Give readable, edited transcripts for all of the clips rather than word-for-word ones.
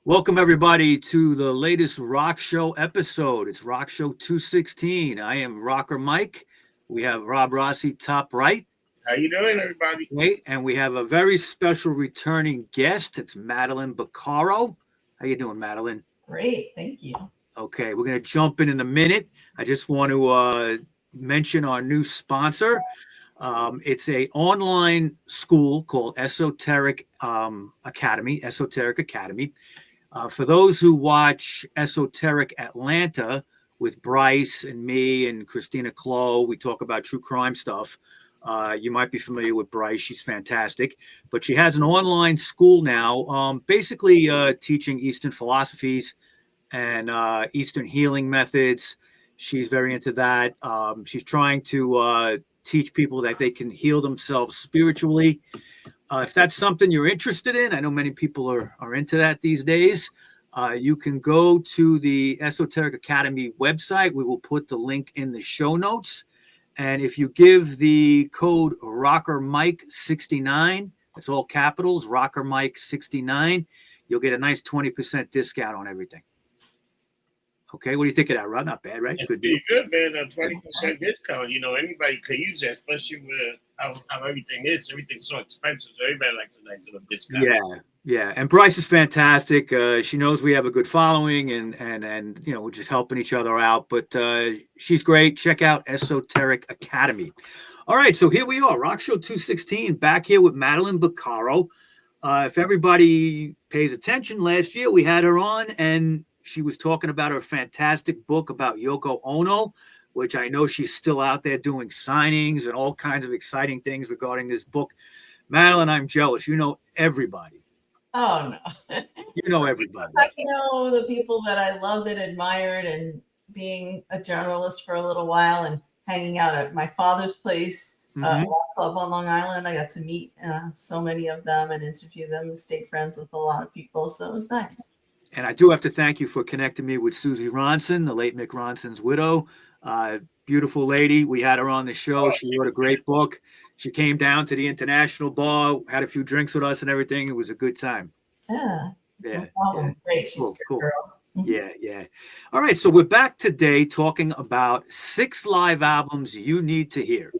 Welcome, everybody, to the latest Rock Show episode. It's Rock Show 216. I am Rocker Mike. We have Rob Rossi, top right. How you doing, everybody? Great. And we have a very special returning guest. It's Madeline Bocaro. How you doing, Madeline? Great. Thank you. Okay, we're going to jump in a minute. I just want to mention our new sponsor. It's an online school called Esoteric Academy. For those who watch Esoteric Atlanta with Bryce and me and Christina Clow, we talk about true crime stuff. You might be familiar with Bryce. She's fantastic. But she has an online school now, basically teaching Eastern philosophies and Eastern healing methods. She's very into that. She's trying to teach people that they can heal themselves spiritually. If that's something you're interested in, I know many people are into that these days. You can go to the Esoteric Academy website. We will put the link in the show notes. And if you give the code RockerMike69, that's all capitals, RockerMike69, you'll get a nice 20% discount on everything. Okay, what do you think of that, Rod? Not bad, right? It's pretty good, man. A 20% discount. You know, anybody could use that, especially with how everything is. Everything's so expensive, so everybody likes a nice little discount. Yeah. And Bryce is fantastic. She knows we have a good following, and you know, we're just helping each other out. But she's great. Check out Esoteric Academy. All right, so here we are, Rock Show 216, back here with Madeline Bocaro. If everybody pays attention, last year we had her on, and she was talking about her fantastic book about Yoko Ono, which I know she's still out there doing signings and all kinds of exciting things regarding this book. Madeline, I'm jealous. You know everybody. Oh, no. You know everybody. I know the people that I loved and admired, and being a journalist for a little while and hanging out at my father's place, Rock Club on Long Island. I got to meet so many of them and interview them and stay friends with a lot of people. So it was nice. And I do have to thank you for connecting me with Susie Ronson, the late Mick Ronson's widow. Beautiful lady. We had her on the show. She wrote a great book. She came down to the International Bar, had a few drinks with us and everything. It was a good time. Yeah. No problem. Great. She's a good girl. Yeah. All right. So we're back today talking about 6 live albums you need to hear.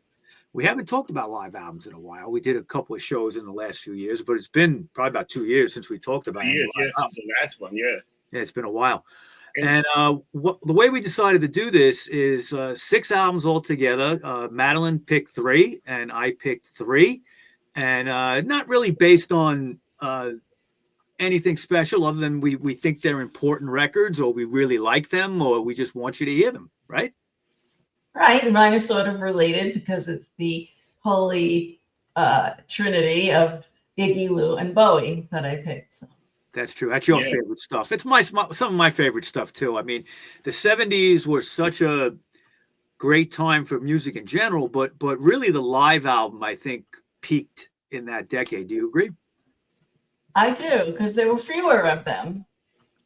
We haven't talked about live albums in a while. We did a couple of shows in the last few years, but it's been probably about 2 years since we talked about it. Yeah, since the last one, yeah. Yeah, it's been a while. And the way we decided to do this is 6 albums altogether. Madeline picked 3, and I picked 3. And not really based on anything special other than we think they're important records, or we really like them, or we just want you to hear them, right? Right. And mine are sort of related because it's the holy trinity of Iggy, Lou, and Bowie that I picked. So. That's true. That's your favorite stuff. It's some of my favorite stuff, too. I mean, the 70s were such a great time for music in general, but really the live album, I think, peaked in that decade. Do you agree? I do, because there were fewer of them.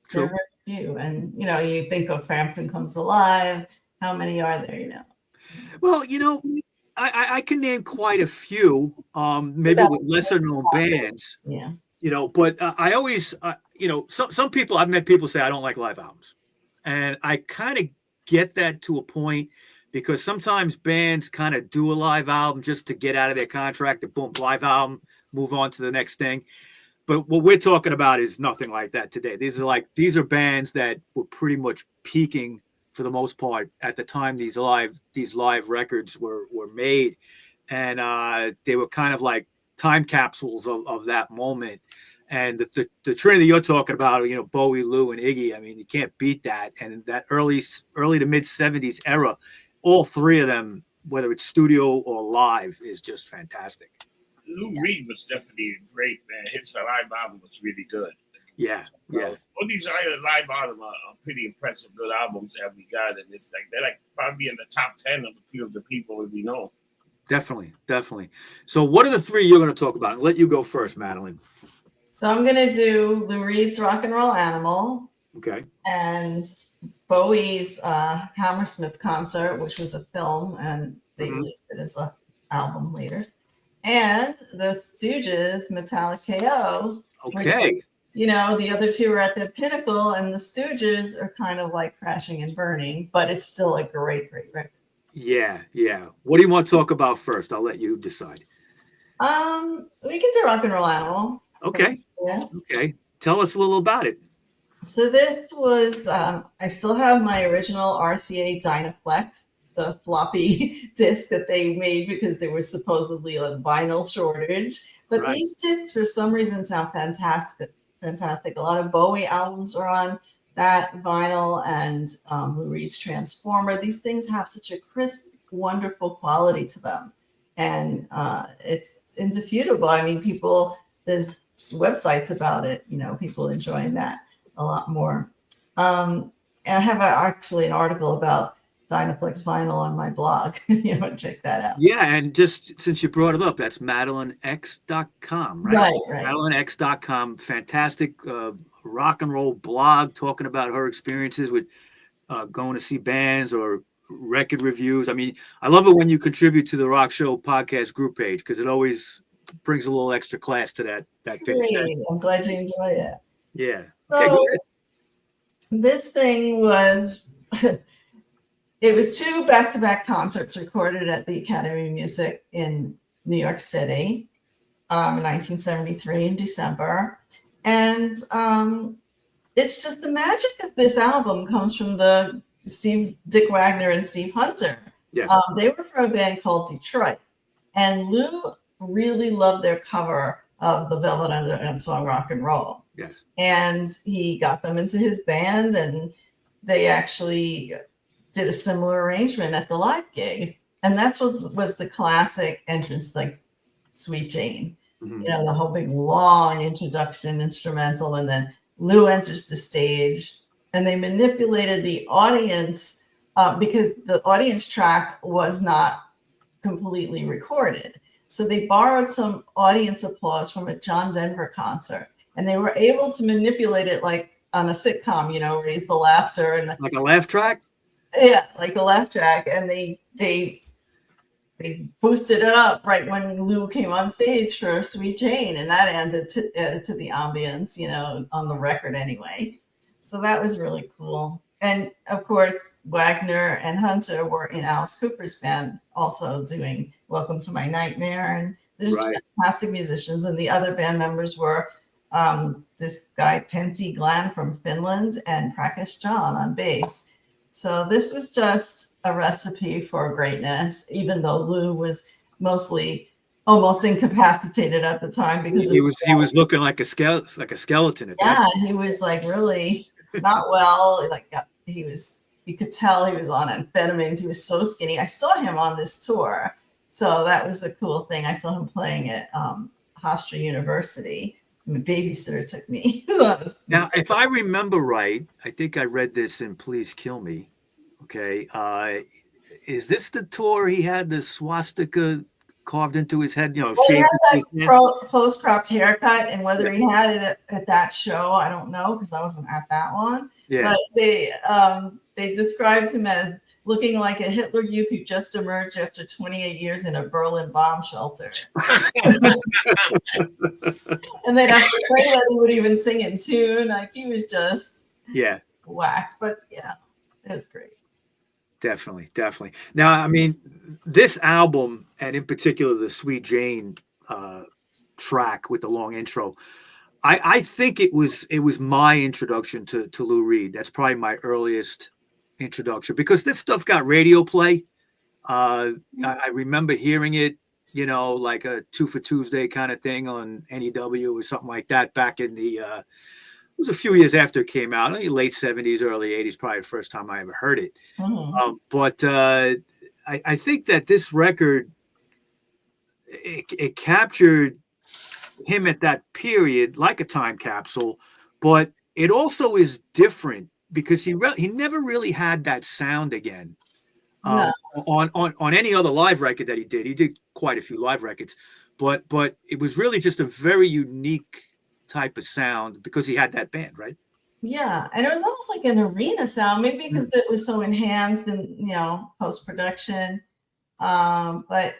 True. There were few. And, you know, you think of Frampton Comes Alive. How many are there, you know? Well, you know, I can name quite a few, maybe with lesser known bands. Yeah. You know, but I always, you know, some people, I've met people say I don't like live albums. And I kind of get that to a point, because sometimes bands kind of do a live album just to get out of their contract, and boom, live album, move on to the next thing. But what we're talking about is nothing like that today. These are bands that were pretty much peaking for the most part at the time these live records were made. And they were kind of like time capsules of that moment. And the trinity you're talking about, you know, Bowie, Lou, and Iggy, I mean, you can't beat that. And that early to mid 70s era, all 3 of them, whether it's studio or live, is just fantastic. Lou Reed was definitely great, man. His live album was really good. Yeah. All these other live albums are pretty impressive, good albums that we got, and it's like they're like probably in the top 10 of a few of the people that we know. Definitely. So what are the 3 you're going to talk about? I'll let you go first, Madeline. So I'm going to do Lou Reed's RockNRollAnimal. Okay. And Bowie's Hammersmith concert, which was a film, and they released it as an album later. And the Stooges, Metallic KO, Okay. the other two are at the pinnacle, and the Stooges are kind of like crashing and burning, but it's still a great record. Yeah. What do you want to talk about first? I'll let you decide. We can do Rock and Roll Animal. Okay. Yeah. Okay. Tell us a little about it. So this was, I still have my original RCA Dynaflex, the floppy disc that they made because there was supposedly a vinyl shortage. But Right. these discs, for some reason, sound fantastic. A lot of Bowie albums are on that vinyl, and Lou Reed's Transformer. These things have such a crisp, wonderful quality to them. And it's indisputable. I mean, there's websites about it, people enjoying that a lot more. And I have actually an article about Dynaflex vinyl on my blog. You want to check that out. Yeah, and just since you brought it up, that's MadelineX.com, right? Right. MadelineX.com, fantastic rock and roll blog talking about her experiences with going to see bands or record reviews. I mean, I love it when you contribute to the Rock Show podcast group page because it always brings a little extra class to that page. Great. I'm glad you enjoy it. Yeah. So, okay, go ahead. This thing was, it was 2 back-to-back concerts recorded at the Academy of Music in New York City in 1973 in December. And it's just the magic of this album comes from Dick Wagner and Steve Hunter. Yes. They were from a band called Detroit. And Lou really loved their cover of the Velvet Underground song Rock and Roll. Yes. And he got them into his band, and they actually did a similar arrangement at the live gig. And that's what was the classic entrance, like Sweet Jane. Mm-hmm. The whole big long introduction instrumental, and then Lou enters the stage, and they manipulated the audience because the audience track was not completely recorded. So they borrowed some audience applause from a John Denver concert, and they were able to manipulate it like on a sitcom, raise the laughter and like a laugh track. Yeah, like a laugh track, and they boosted it up right when Lou came on stage for Sweet Jane, and that added to the ambience, on the record anyway. So that was really cool. And of course, Wagner and Hunter were in Alice Cooper's band, also doing "Welcome to My Nightmare," and they're just fantastic musicians. And the other band members were this guy Pentti Glan from Finland and Prakash John on bass. So this was just a recipe for greatness, even though Lou was almost incapacitated at the time because he was looking like a skeleton at that point. He was like really not well. Like you could tell he was on amphetamines. He was so skinny. I saw him on this tour, so that was a cool thing. I saw him playing at Hofstra University. My babysitter took me. Now, if I remember right, I think I read this in Please Kill Me. Okay. Is this the tour he had the swastika carved into his head? Well, he had that close cropped haircut, and whether he had it at that show, I don't know because I wasn't at that one. Yeah. But they described him as looking like a Hitler Youth who just emerged after 28 years in a Berlin bomb shelter. And they'd have to pray that he would even sing in tune. Like he was just whacked. But it was great. Definitely. Now, I mean, this album, and in particular the Sweet Jane track with the long intro, I think it was my introduction to Lou Reed. That's probably my earliest introduction because this stuff got radio play. I remember hearing it, like a 2 for Tuesday kind of thing on NEW or something like that back in the it was a few years after it came out, late 70s, early 80s, probably the first time I ever heard it. Mm-hmm. But I think that this record, it captured him at that period like a time capsule, but it also is different because he never really had that sound again. No. On any other live record that he did quite a few live records, but it was really just a very unique type of sound because he had that band, right? Yeah, and it was almost like an arena sound, maybe because it was so enhanced in post-production. But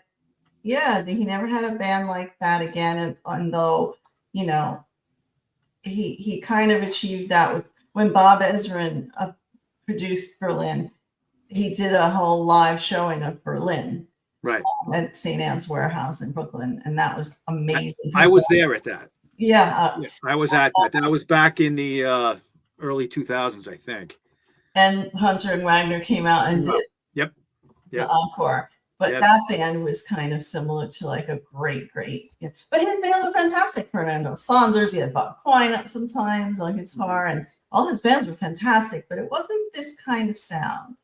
yeah, he never had a band like that again. And though he kind of achieved that with when Bob Ezrin produced Berlin. He did a whole live showing of Berlin, right, at St. Anne's Warehouse in Brooklyn, and that was amazing. I was there at that. Yeah, I was at that. That was back in the early 2000s, I think. And Hunter and Wagner came out and did the encore. But that band was kind of similar to like a great. But his bands were fantastic. Fernando Saunders, he had Bob Quine out sometimes on guitar, and all his bands were fantastic. But it wasn't this kind of sound.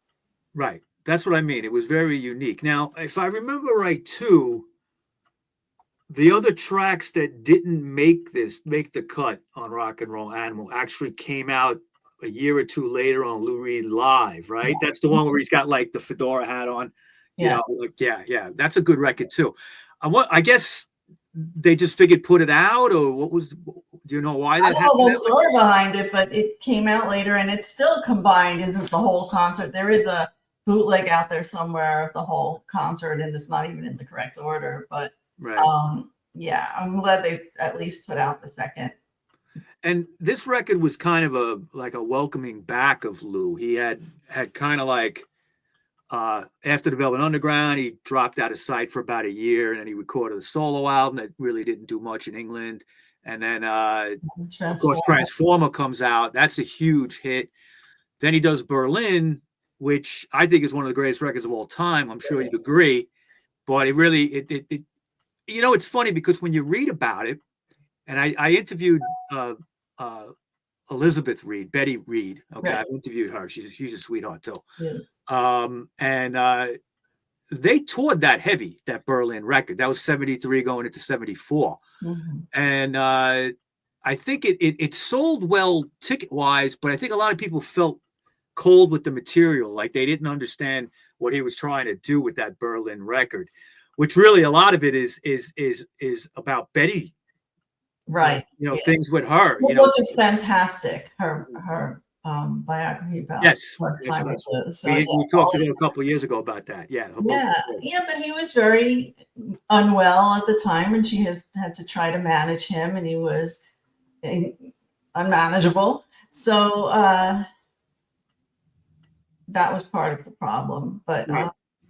Right. That's what I mean. It was very unique. Now, if I remember right, too, the other tracks that didn't make the cut on Rock and Roll Animal actually came out a year or two later on Lou Reed Live, right? Yeah. That's the one where he's got like the fedora hat on. Yeah. You know, like, that's a good record too. I guess they just figured put it out, or what was? Do you know why that happened? I don't know the story behind it, but it came out later, and it's still combined, isn't the whole concert? There is a bootleg out there somewhere of the whole concert, and it's not even in the correct order. But right. Yeah, I'm glad they at least put out the second. And this record was kind of a welcoming back of Lou. He had kind of like. After the Velvet Underground, he dropped out of sight for about a year, and then he recorded a solo album that really didn't do much in England. And then, of course, Transformer comes out. That's a huge hit. Then he does Berlin, which I think is one of the greatest records of all time. I'm sure you'd agree. But it really, you know, it's funny because when you read about it, and I interviewed Elizabeth Reed, Betty Reed. Okay, right. I've interviewed her. She's a sweetheart too. Yes. And they toured that heavy, that Berlin record. That was 73 going into 74. Mm-hmm. And I think it sold well ticket-wise, but I think a lot of people felt cold with the material, like they didn't understand what he was trying to do with that Berlin record, which really a lot of it is about Betty. Right. You know, things with her. The you know, book is fantastic. Her biography about what time it was. So, we talked to her a couple of years ago about that. Yeah. Yeah. But he was very unwell at the time, and she had to try to manage him, and he was unmanageable. So that was part of the problem. But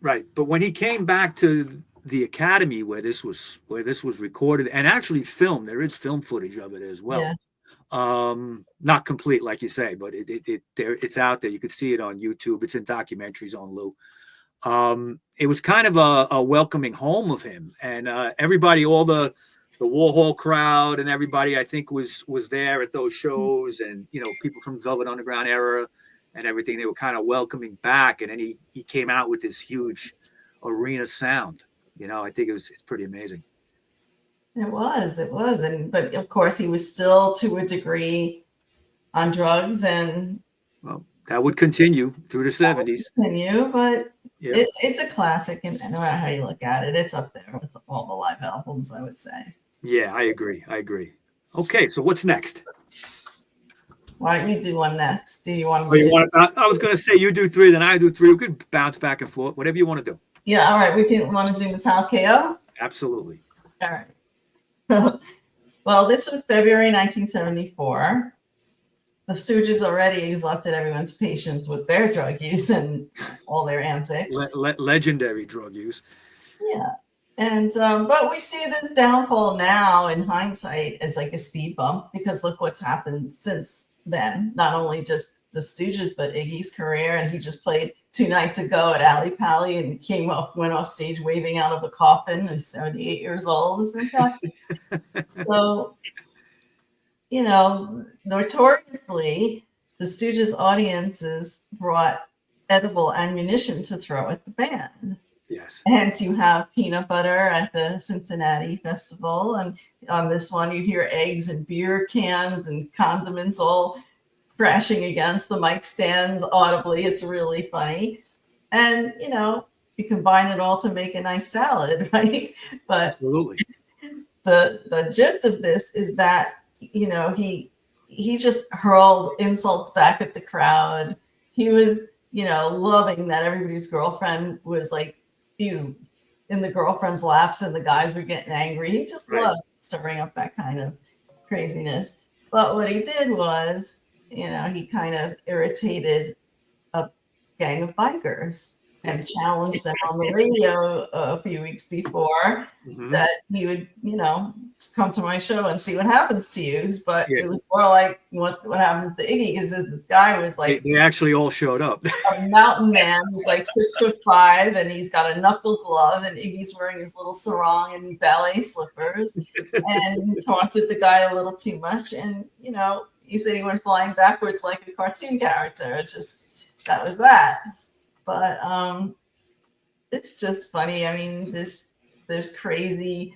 right. But when he came back to the Academy where this was recorded and actually filmed, there is film footage of it as well. Yeah. Not complete, like you say, but it's out there. You could see it on YouTube. It's in documentaries on Lou. It was kind of a welcoming home of him, and everybody, all the Warhol crowd and everybody, I think was there at those shows, and you know, people from the Velvet Underground era and everything. They were kind of welcoming back, and then he came out with this huge arena sound. You know, I think it's pretty amazing. It was, but of course he was still to a degree on drugs, and well, that would continue through the 70s. But it's a classic, and no matter how you look at it, it's up there with all the live albums, I would say. Yeah, I agree. Okay, so what's next? Why don't you do one next? Do you want to? I was going to say you do 3, then I do 3. We could bounce back and forth, whatever you want to do. Yeah, all right. Want to do Metallica KO? Absolutely. All right. Well, this was February 1974. The Stooges already exhausted everyone's patience with their drug use and all their antics. Legendary drug use. Yeah. And but we see the downfall now in hindsight as like a speed bump, because look what's happened since then. Not only just the Stooges, but Iggy's career, and he just played 2 nights ago at Alley Pally and went off stage waving out of a coffin. He's 78 years old. It's fantastic. So, you know, notoriously, the Stooges audiences brought edible ammunition to throw at the band. Yes. Hence, you have peanut butter at the Cincinnati Festival, and on this one, you hear eggs and beer cans and condiments all crashing against the mic stands audibly. It's really funny. And, you know, you combine it all to make a nice salad, right? But absolutely. The gist of this is that, you know, he just hurled insults back at the crowd. He was, you know, loving that everybody's girlfriend was like, he was in the girlfriend's laps and the guys were getting angry. He just loved stirring up that kind of craziness. But what he did was, he kind of irritated a gang of bikers and challenged them on the radio a few weeks before that he would, come to my show and see what happens to you. But it was more like what happens to Iggy, because this guy was like, they actually all showed up. A mountain man. He's like 6'5", and he's got a knuckle glove, and Iggy's wearing his little sarong and ballet slippers, and he taunted the guy a little too much, and he said he went flying backwards like a cartoon character. It just, that was that. But it's just funny. I mean, there's crazy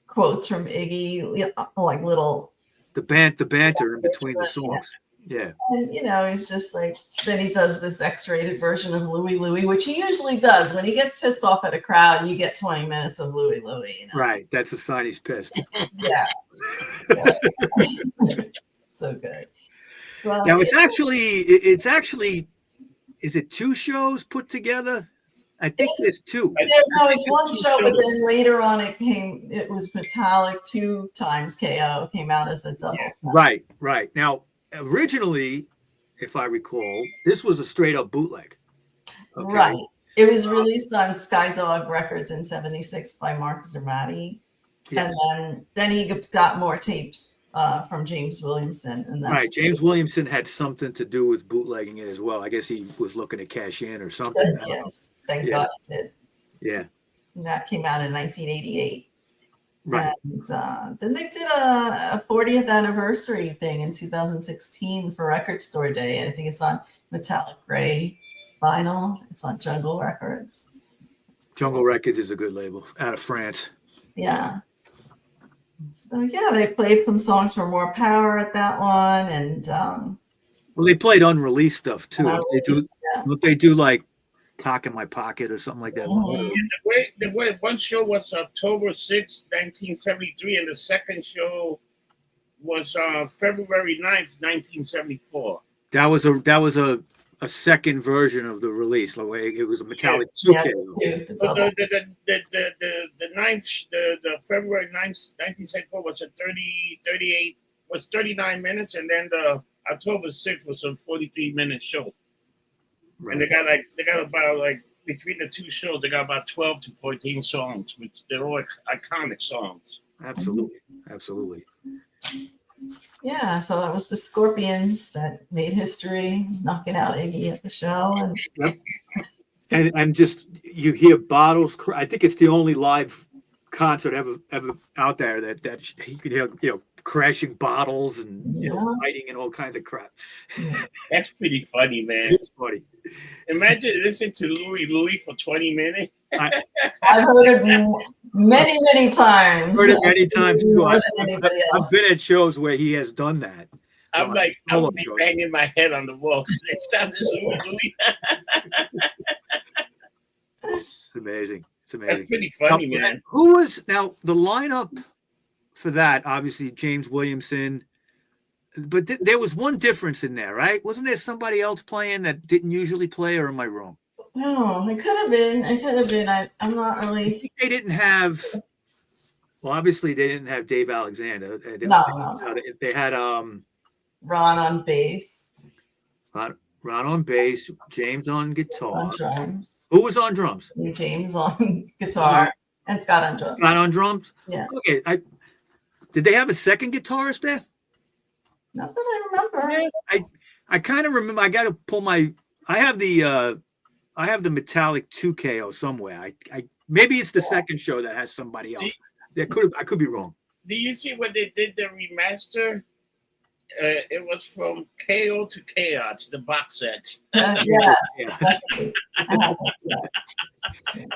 quotes from Iggy, like little the banter in between the songs. Yeah. And he's just like, then he does this X-rated version of Louie Louie, which he usually does. When he gets pissed off at a crowd, you get 20 minutes of Louie Louie. Right. That's a sign he's pissed. Yeah. So good. Well, now it's actually, is it 2 shows put together? I think there's 2. Yeah, no, it's one show, but then later on it was Metallic 2 times KO came out as a double. Right. Now, originally, if I recall, this was a straight up bootleg. Okay. Right. It was released on Skydog Records in '76 by Mark Zermati. Yes. And then he got more tapes from James Williamson. And that's right. James Williamson had something to do with bootlegging it as well. I guess he was looking to cash in or something. Yes. Thank God it did. Yeah. And that came out in 1988. Right. And then they did a 40th anniversary thing in 2016 for Record Store Day. And I think it's on metallic gray vinyl. It's on Jungle Records. Jungle Records is a good label out of France. Yeah. So yeah, they played some songs for More Power at that one, and well, they played unreleased stuff too. They do like Cock in My Pocket or something like that. The way one show was October 6th, 1973, and the second show was February 9th, 1974. That was a second version of the release. Like it was a Metallic 2K. The February 9th, 1974 was 39 minutes, and then the October 6th was a 43-minute show. Right. And they got about like between the 2 shows, they got about 12 to 14 songs, which they're all iconic songs. Absolutely. Yeah, so that was the Scorpions that made history, knocking out Iggy at the show. And just you hear bottles. I think it's the only live concert ever out there that you could hear crashing bottles and fighting and all kinds of crap. That's pretty funny, man. It's funny. Imagine listening to Louie Louie for 20 minutes. I've heard it many times. Heard it many times too. I've been at shows where he has done that. I'm like, I'm banging my head on the wall. Next time this Louie Louie. It's amazing. That's pretty funny, man. Who was now the lineup for that? Obviously, James Williamson. But there was one difference in there, right? Wasn't there somebody else playing that didn't usually play, or am I wrong? No, it could have been. I'm not really. I think they didn't have. Well, obviously, they didn't have Dave Alexander. No. They had Ron on bass. Ron on bass. James on guitar. On drums. Who was on drums? James on guitar and Scott on drums. Scott on drums. Yeah. Okay. Did they have a second guitarist there? Not that I remember. Yeah, I kind of remember. I got to pull my. I have the Metallic 2KO somewhere. I maybe it's the second show that has somebody else. I could be wrong. Do you see when they did the remaster? It was from KO to Chaos, the box set. Yes.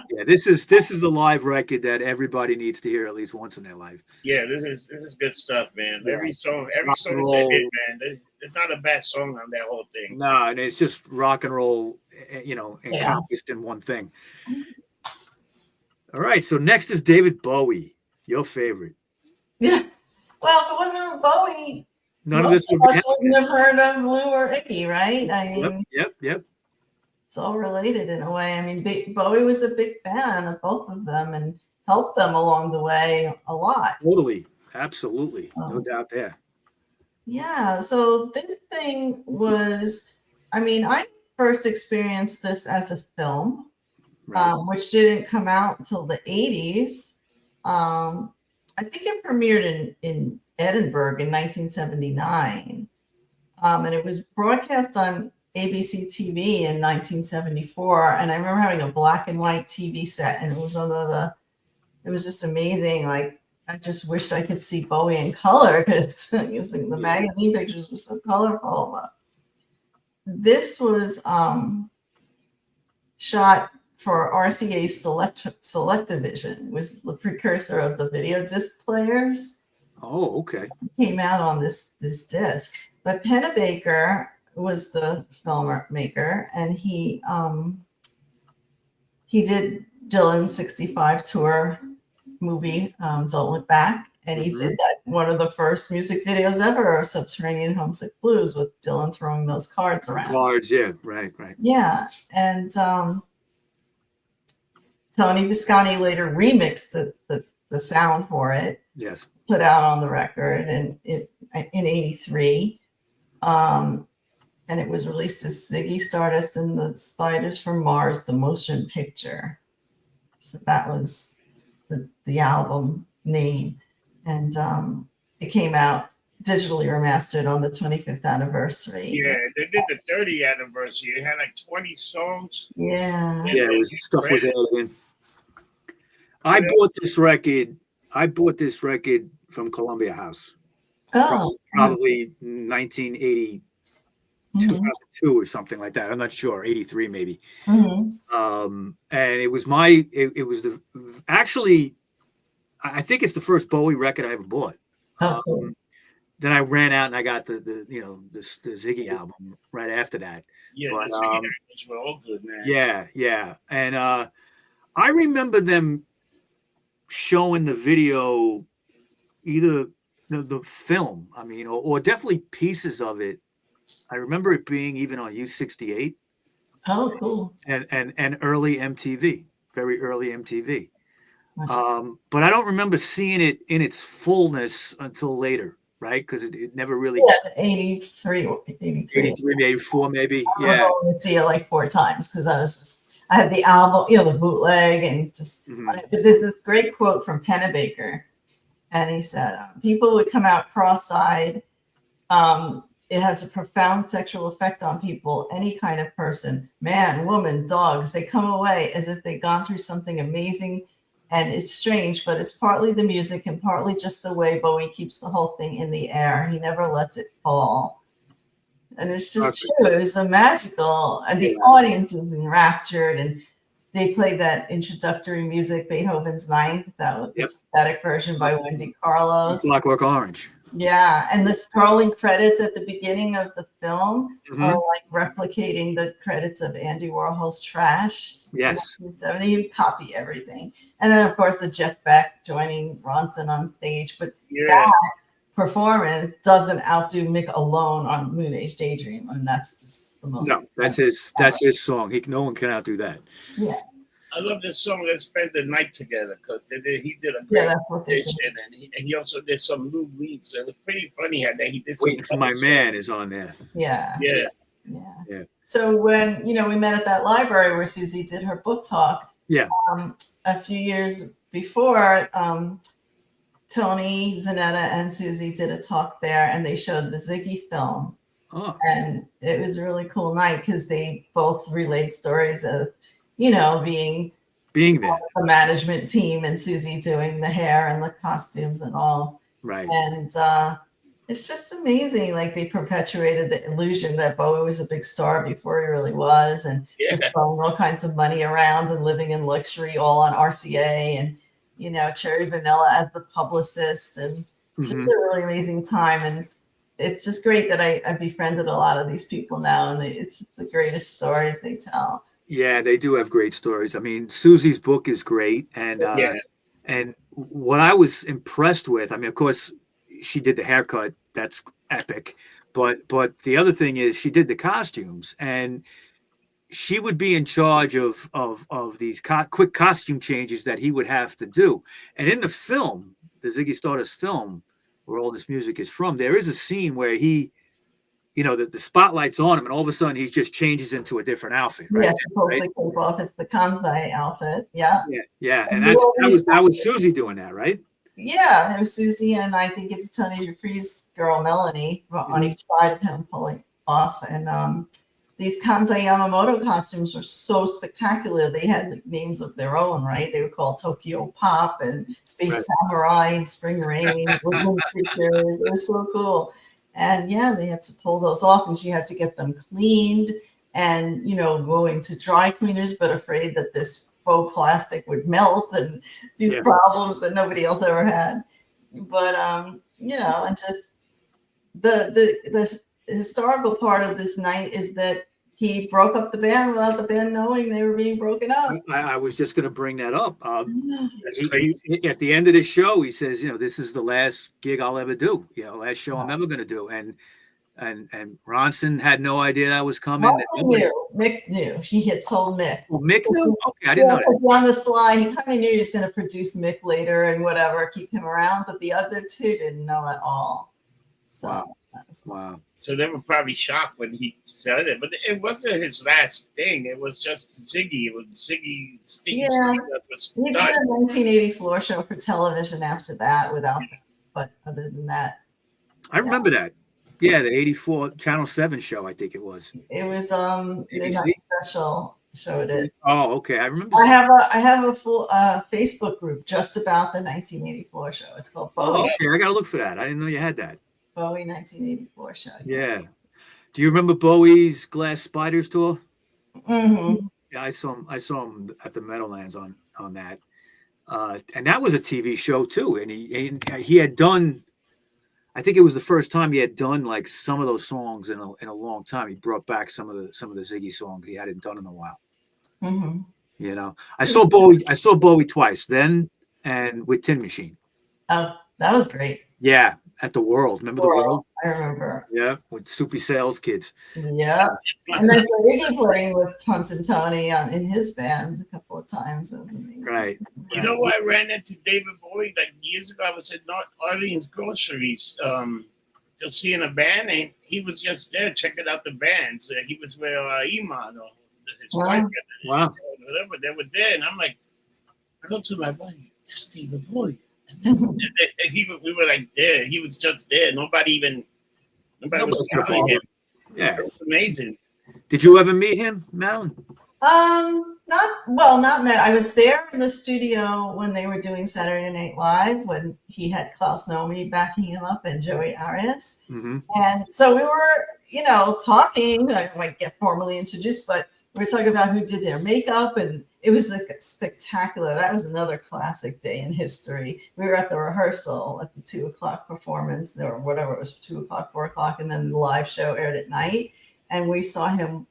Yeah, this is a live record that everybody needs to hear at least once in their life. Yeah, this is good stuff, man. Yeah. Every song they did, man. There's not a bad song on that whole thing. No, and it's just rock and roll, encompassed in one thing. All right, so next is David Bowie, your favorite. Yeah. Well, if it wasn't Bowie, none of this wouldn't have heard of Lou or Iggy, right? I mean, yep. It's all related in a way. I mean, Bowie was a big fan of both of them and helped them along the way a lot. Totally, absolutely, no doubt there. Yeah. So this thing was, I mean, I first experienced this as a film, Right. which didn't come out until the 80s. I think it premiered in Edinburgh in 1979. And it was broadcast on ABC TV in 1974. And I remember having a black and white TV set, and it was it was just amazing. Like, I just wished I could see Bowie in color because the magazine pictures were so colorful. But this was shot for RCA's Selectavision, was the precursor of the video disc players. Oh, okay. Came out on this disc. But Pennebaker was the filmmaker, and he did Dylan's 65 tour movie, Don't Look Back. And he did that, one of the first music videos ever of Subterranean Homesick Blues, with Dylan throwing those cards around. Cards, yeah, right. Yeah. And Tony Visconti later remixed the sound for it. Yes. Put out on the record in 83. And it was released as Ziggy Stardust and the Spiders from Mars, the motion picture. So that was the album name. And it came out digitally remastered on the 25th anniversary. Yeah, they did the 30th anniversary. It had like 20 songs. Yeah. Yeah, stuff was added in. I bought this record from Columbia House. Oh. Probably 1980. 2002 or something like that. I'm not sure. 83 maybe. And it was actually, I think it's the first Bowie record I ever bought. Cool. Then I ran out and I got the Ziggy album right after that. Yeah, but, the Ziggy albums were all good, man. Yeah. And I remember them showing the video, either the film, I mean, or definitely pieces of it. I remember it being even on U68. Oh, cool. And early MTV, very early MTV. Nice. But I don't remember seeing it in its fullness until later, right? Because it never really. Yeah, 83. 83, 84, maybe. I would see it like 4 times because I had the album, the bootleg, and just. There's this great quote from Pennebaker, and he said, "People would come out cross-eyed. It has a profound sexual effect on people, any kind of person, man, woman, dogs. They come away as if they'd gone through something amazing, and it's strange, but it's partly the music and partly just the way Bowie keeps the whole thing in the air. He never lets it fall." And it's just true. It was so magical, and the audience is enraptured, and they played that introductory music, Beethoven's Ninth, that was the static version by Wendy Carlos. Clockwork Orange. Yeah, and the scrolling credits at the beginning of the film are like replicating the credits of Andy Warhol's Trash. Yes. 1970, you copy everything. And then, of course, the Jeff Beck joining Ronson on stage. But that performance doesn't outdo Mick alone on Moon Age Daydream. And that's just the most. No, that's his song. No one can outdo that. Yeah. I love this song. Let's spend the night together, because he did a great audition, and he also did some Lou Reed. So it was pretty funny how that he did. Waiting for My Man is on there. Yeah. Yeah. So when we met at that library where Susie did her book talk. Yeah. A few years before, Tony, Zanetta, and Susie did a talk there, and they showed the Ziggy film. Oh. And it was a really cool night because they both relayed stories of, being there, the management team, and Susie doing the hair and the costumes and all. Right. And it's just amazing. Like, they perpetuated the illusion that Bowie was a big star before he really was, and just throwing all kinds of money around and living in luxury, all on RCA, and Cherry Vanilla as the publicist, and just a really amazing time. And it's just great that I befriended a lot of these people now, and it's just the greatest stories they tell. Yeah, they do have great stories. I mean, Susie's book is great, and what I was impressed with, I mean, of course, she did the haircut. That's epic. But the other thing is she did the costumes, and she would be in charge of these quick costume changes that he would have to do. And in the film, the Ziggy Stardust film, where all this music is from. There is a scene where he, you know, the spotlight's on him, and all of a sudden he just changes into a different outfit. Right? Yeah, she pulls the cape off. It's the Kansai outfit. Yeah. Yeah. And that was Susie doing that, right? Yeah, it was Susie, and I think it's Tony Dupree's girl Melanie on each side of him pulling off. And these Kansai Yamamoto costumes were so spectacular. They had like, names of their own, right? They were called Tokyo Pop and Space Samurai and Spring Rain, Woodland Creatures. It was so cool. And yeah, they had to pull those off, and she had to get them cleaned and, you know, going to dry cleaners, but afraid that this faux plastic would melt and these problems that nobody else ever had. But you know, and just the historical part of this night is that he broke up the band without the band knowing they were being broken up. I was just going to bring that up. That's crazy. At the end of the show, he says, you know, this is the last gig I'll ever do. You know, last show I'm ever going to do. And Ronson had no idea that was coming. Mick knew. He had told Mick. Well, Mick knew? Okay, I didn't know that. On the slide, he kind of knew he was going to produce Mick later and whatever, keep him around, but the other two didn't know at all. So, wow. So they were probably shocked when he said it, but it wasn't his last thing. It was just Ziggy. It was Ziggy Stardust. He did a 1980 floor show for television after that without them, but other than that. I remember that. Yeah, the 84 Channel 7 show, I think it was. It was Special showed it. Oh, okay. I remember. I have a full Facebook group just about the 1984 show. It's called Bowie. Oh, okay. I got to look for that. I didn't know you had that. Bowie 1984 show. Yeah. Do you remember Bowie's Glass Spiders tour? Mm-hmm. Yeah, I saw him at the Meadowlands on that. And that was a TV show too. And he had done, I think it was the first time he had done like some of those songs in a long time. He brought back some of the Ziggy songs he hadn't done in a while. Mm-hmm. You know, I saw Bowie twice, then and with Tin Machine. Oh, that was great. Yeah, at the World. Remember the World? I remember. Yeah, with Soupy Sales Kids. Yeah, and then Ziggy playing with Hunt and Tony in his band a couple of times. That was amazing. Right. You know what? I ran into David Bowie like years ago. I was at North Orleans Groceries, just seeing a band, and he was just there checking out the bands. He was with Iman or his wife. Wow. Whatever, they were there, and I'm like, I go to my buddy, that's David Bowie. And we were like there. He was just there. Nobody was calling him. Yeah, it was amazing. Did you ever meet him, Madeline? Not met. I was there in the studio when they were doing Saturday Night Live when he had Klaus Nomi backing him up and Joey Arias. Mm-hmm. And so we were, talking. I might get formally introduced, but we were talking about who did their makeup, and it was like spectacular. That was another classic day in history. We were at the rehearsal at the 2:00 performance, or whatever it was, 2:00, 4:00, and then the live show aired at night. And we saw him,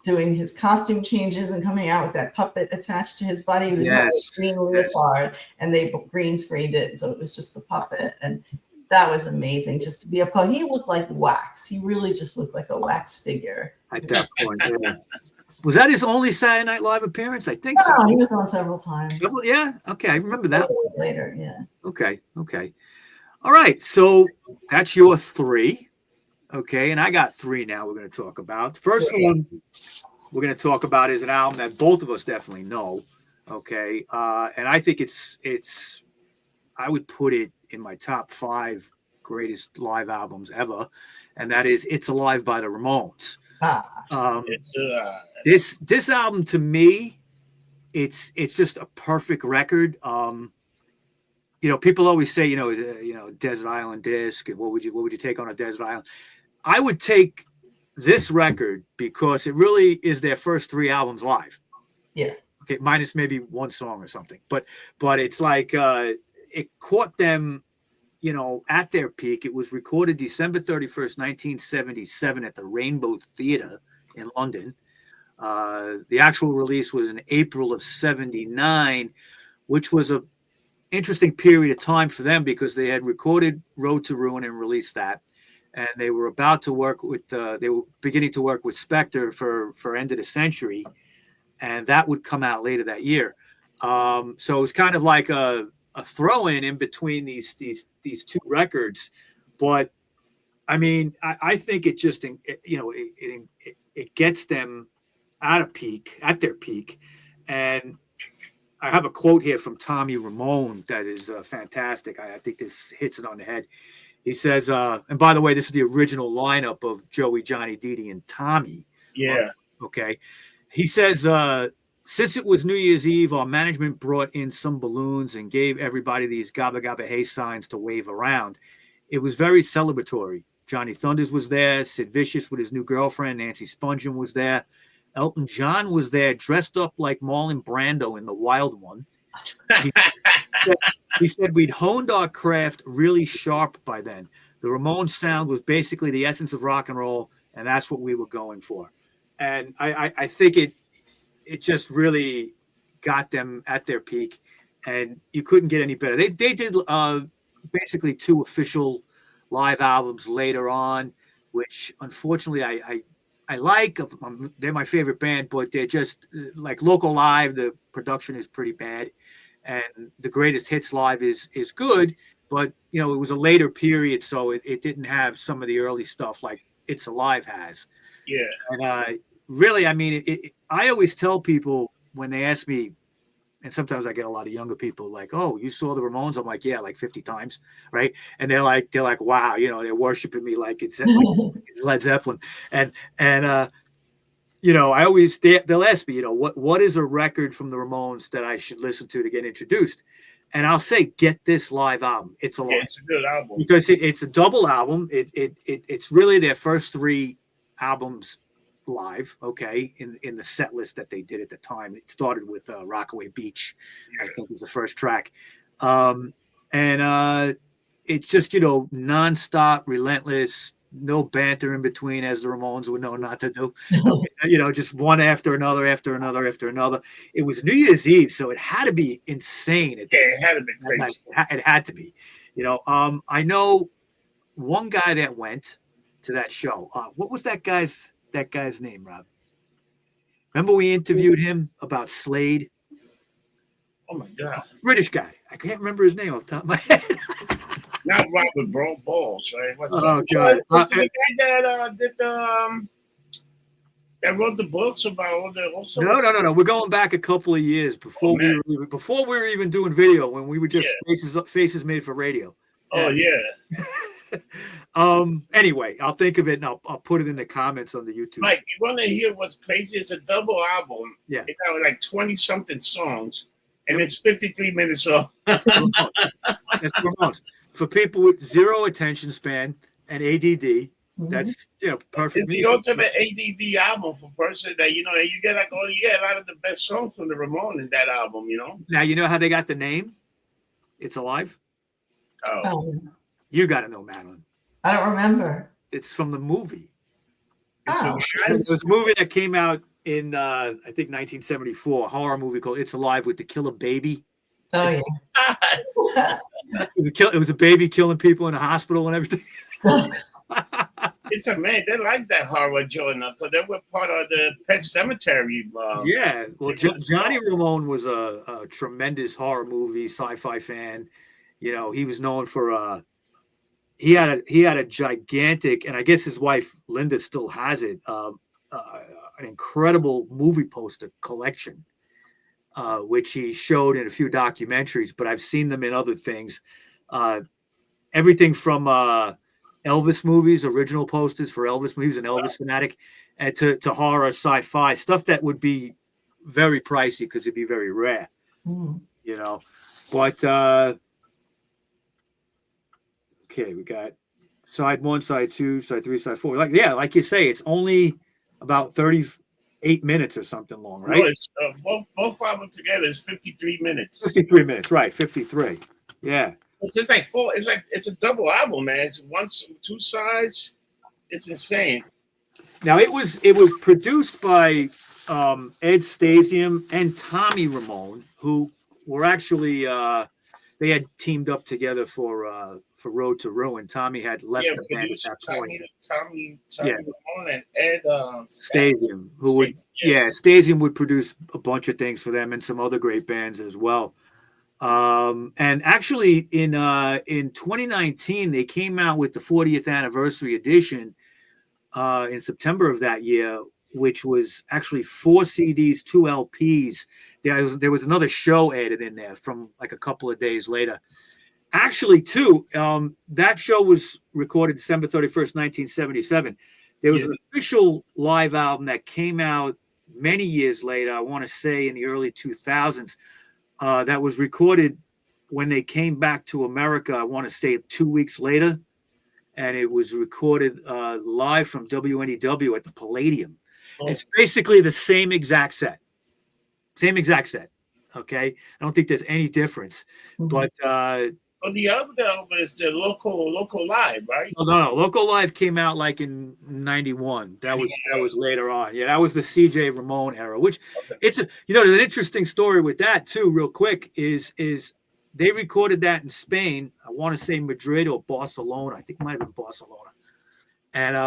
doing his costume changes and coming out with that puppet attached to his body. He was wearing a green leotard, and they green screened it, so it was just the puppet. And that was amazing, just to be up close. He looked like wax. He really just looked like a wax figure. At that point, yeah. Was that his only Saturday Night Live appearance? I think so. He was on several times. Yeah. Okay, I remember that one. Later, yeah. Okay. All right. So that's your 3. Okay, and I got 3 now we're going to talk about. The first one we're going to talk about is an album that both of us definitely know. Okay. And I think it's I would put it in my top 5 greatest live albums ever. And that is It's Alive by the Ramones. This album to me, it's just a perfect record. People always say, Desert Island Disc. What would you take on a Desert Island? I would take this record because it really is their first 3 albums live. Yeah. Okay, minus maybe one song or something. But it's like it caught them, at their peak. It was recorded December 31st, 1977 at the Rainbow Theatre in London. The actual release was in April of 79, which was a interesting period of time for them because they had recorded Road to Ruin and released that. And they were about to work with, they were beginning to work with Spector for End of the Century. And that would come out later that year. So it was kind of like a throw in between these two records, but I mean, I think it just it gets them at their peak, and I have a quote here from Tommy Ramone that is fantastic. I think this hits it on the head. He says, and by the way, this is the original lineup of Joey, Johnny, Dee Dee, and Tommy. Yeah. Okay. He says, since it was New Year's Eve, our management brought in some balloons and gave everybody these Gabba Gabba Hey signs to wave around. It was very celebratory. Johnny Thunders was there. Sid Vicious with his new girlfriend, Nancy Spungen, was there. Elton John was there, dressed up like Marlon Brando in The Wild One. He said we'd honed our craft really sharp by then. The Ramones sound was basically the essence of rock and roll, and that's what we were going for. And I think it just really got them at their peak, and you couldn't get any better. They did basically 2 official live albums later on, which unfortunately I like. They're my favorite band, but they're just like Local Live. The production is pretty bad, and the Greatest Hits Live is good, but it was a later period, so it didn't have some of the early stuff like It's Alive has. Yeah. And really, I mean, I always tell people when they ask me, and sometimes I get a lot of younger people like, "Oh, you saw the Ramones?" I'm like, "Yeah, like 50 times," right? And they're like, "Wow, they're worshiping me like it's Led Zeppelin." And I always they'll ask me, what is a record from the Ramones that I should listen to get introduced? And I'll say, get this live album. It's it's a good album because it's a double album. It's really their first 3 albums live, okay, in the set list that they did at the time. It started with Rockaway Beach, I think was the first track. And it's just, nonstop, relentless, no banter in between, as the Ramones would know not to do. Just one after another, after another, after another. It was New Year's Eve, so it had to be insane. It had to be crazy. It had to be. I know one guy that went to that show. What was that guy's name, Rob? Remember we interviewed him about Slade? Oh my God. British guy. I can't remember his name off the top of my head. Not Robert Balls, right? Oh God. What's the guy that did that wrote the books about all the also? No. We're going back a couple of years before we were even doing video, when we were just faces made for radio. Oh yeah. Anyway, I'll think of it and I'll put it in the comments on the YouTube. Mike, you want to hear what's crazy? It's a double album. Yeah. It got like 20-something songs, and it's 53 minutes long. That's Ramones. For people with 0 attention span and ADD, that's perfect. It's the ultimate ADD album for person that you get a lot of the best songs from the Ramones in that album. Now you know how they got the name? It's Alive. Oh. You got to know, Madeline. I don't remember. It's from the movie. It was a movie that came out in I think 1974, a horror movie called It's Alive with the killer baby. Oh yeah. It was a baby killing people in a hospital and everything. It's man, they like that horror joint because they were part of the Pet Cemetery. Yeah, well, Johnny Ramone was a tremendous horror movie sci-fi fan. He was known for he had a gigantic, and I guess his wife Linda still has it, an incredible movie poster collection, which he showed in a few documentaries, but I've seen them in other things. Everything from Elvis movies, original posters for Elvis movies, an Elvis fanatic, and to horror, sci-fi stuff that would be very pricey because it'd be very rare, But okay, we got side 1, side 2, side 3, side 4. Like you say, it's only about 38 minutes or something long, right? No, it's, both albums together is 53 minutes. 53 minutes, right? 53. Yeah. It's like 4. It's a double album, man. It's 2 sides. It's insane. Now it was produced by Ed Stasium and Tommy Ramone, who were actually they had teamed up together for Road to Ruin. Tommy had left the band at that point. Tommy Ramone and Ed Stasium, Stasium would produce a bunch of things for them and some other great bands as well. And actually in 2019, they came out with the 40th anniversary edition in September of that year, which was actually 4 CDs, 2 LPs. There was another show added in there from like a couple of days later. Actually, too, that show was recorded December 31st, 1977. There was an official live album that came out many years later, I want to say in the early 2000s, that was recorded when they came back to America, I want to say 2 weeks later. And it was recorded live from WNEW at the Palladium. Oh. It's basically the same exact set. Okay? I don't think there's any difference. Mm-hmm. But the other album is the local live, right? No. Local live came out like in '91. That was later on. Yeah, that was the CJ Ramone era. Which there's an interesting story with that too. Real quick is they recorded that in Spain. I want to say Madrid or Barcelona. I think it might have been Barcelona. And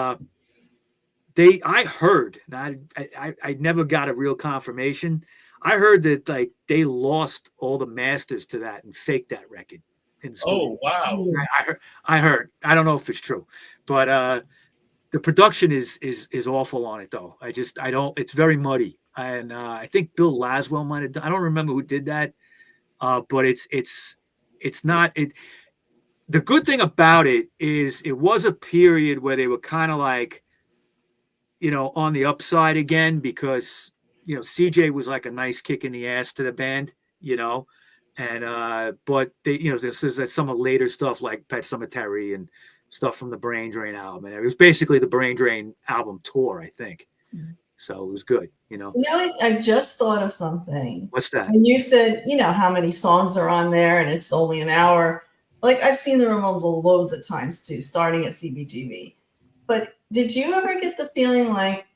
I heard that I never got a real confirmation. I heard that like they lost all the masters to that and faked that record. Oh wow! I heard. I don't know if it's true, but the production is awful on it though. I don't. It's very muddy, and I think Bill Laswell might have done. I don't remember who did that, but it's not it. The good thing about it is it was a period where they were kind of like, on the upside again because CJ was like a nice kick in the ass to the band, And but they, this is some of later stuff like Pet Sematary and stuff from the Brain Drain album, and it was basically the Brain Drain album tour, I think. Mm-hmm. So it was good, I just thought of something. What's that? And you said, how many songs are on there, and it's only an hour. Like I've seen the Ramones loads of times too, starting at CBGB. But did you ever get the feeling like,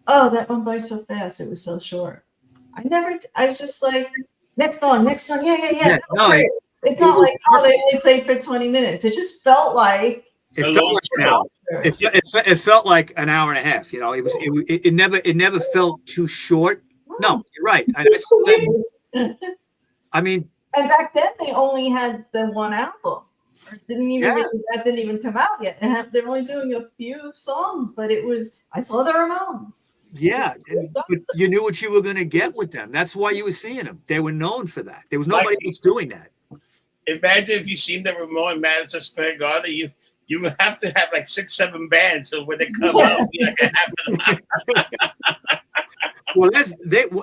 oh, that went by so fast, it was so short? I was just like, next song, yeah. No, it's not like they played for 20 minutes. It just felt like it felt like an hour and a half. It never felt too short. No, you're right. I mean, and back then they only had the one album. That didn't even come out yet. And they're only doing a few songs, but I saw the Ramones. Yeah, but you knew what you were going to get with them. That's why you were seeing them. They were known for that. There was nobody else doing that. Imagine if you seen the Ramones Madison Square Garden, you would have to have like 6-7 bands. So when they come out, half of them. Well,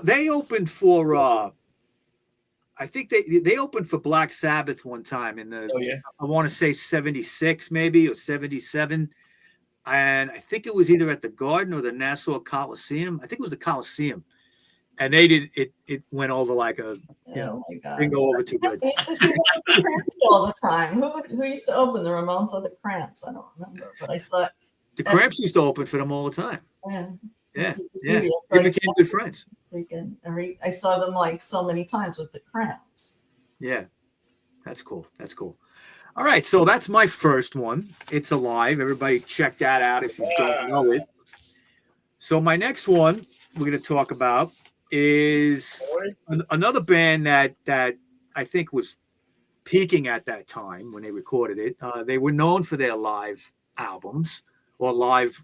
they opened for. I think they opened for Black Sabbath one time in the I want to say 76 maybe or 77. And I think it was either at the Garden or the Nassau Coliseum. I think it was the Coliseum. And they did it went over like a didn't go over too good. I used to see the Cramps all the time. Who used to open the Ramones or the Cramps? I don't remember, but I saw the Cramps used to open for them all the time. Yeah. We became good friends. I saw them like so many times with the Cramps. Yeah, that's cool. All right, so that's my first one. It's alive. Everybody check that out if you don't know it. So my next one we're going to talk about is another band that I think was peaking at that time when they recorded it. They were known for their live albums or live